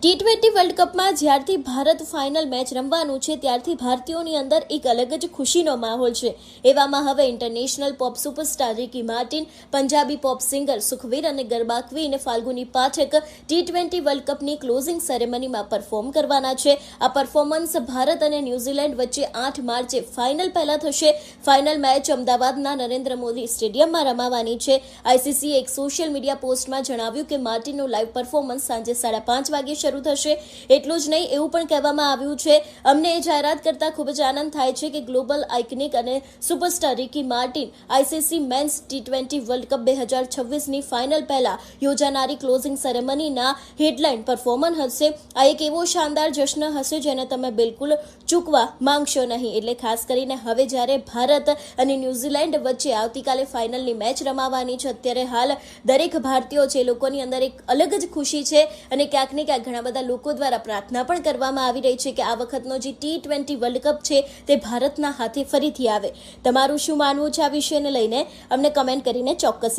T20 world કપમાં જ્યારથી Bharat final match રમવાનું છે ત્યારથી ભારતીયોની અંદર એક અલગ જ ખુશીનો માહોલ છે। એવામાં હવે international pop superstar Ricky Martin, Punjabi pop singer Sukhbir અને ગરબા ક્વીન ફાલ્ગુની પાઠક ટી20 વર્લ્ડ કપની ક્લોઝિંગ સેરેમનીમાં પરફોર્મ કરવાના છે। આ પરફોર્મન્સ ભારત અને ન્યૂઝીલેન્ડ વચ્ચે 8 માર્ચે ફાઇનલ પહેલા થશે। ફાઇનલ મેચ અમદાવાદના નરેન્દ્ર મોદી સ્ટેડિયમમાં રમાવાની છે। આઈસીસીએ એક સોશિયલ મીડિયા પોસ્ટમાં જણાવ્યું કે માર્ટિનનું લાઇવ પરફોર્મન્સ સાંજે 5:30 વાગે શરૂ થશે। એટલું જ નહીં, એવું પણ કહેવામાં આવ્યું છે, અમને એ જાહેરાત કરતા ખૂબ જ આનંદ થાય છે કે ગ્લોબલ આઇકનિક અને superstar Ricky Martin ICC men's ટી20 વર્લ્ડ કપ 2026ની ફાઇનલ પહેલા યોજાનારી ક્લોઝિંગ સેરેમનીના હેડલાઇન પરફોર્મન્સ હશે। આ એક એવો શાનદાર જશ્ન હશે જેને તમે બિલકુલ ચૂકવા માંગશો નહીં। એટલે ખાસ કરીને હવે જ્યારે ભારત અને ન્યૂઝીલેન્ડ વચ્ચે આવતીકાલે ફાઇનલની મેચ રમાવાની છે, અત્યારે હાલ દરેક ભારતીયો છે, લોકોની અંદર એક અલગ જ ખુશી છે અને ક્યાંક ને ક્યાંક ઘણા બધા લોકો દ્વારા પ્રાર્થના પણ કરવામાં આવી રહી છે કે આ વખતનો જે ટી20 વર્લ્ડ કપ છે તે ભારતના હાથે ફરીથી આવે। તમારું શું માનવું છે આ વિષયને લઈને? અમને કમેન્ટ કરીને ચોક્કસ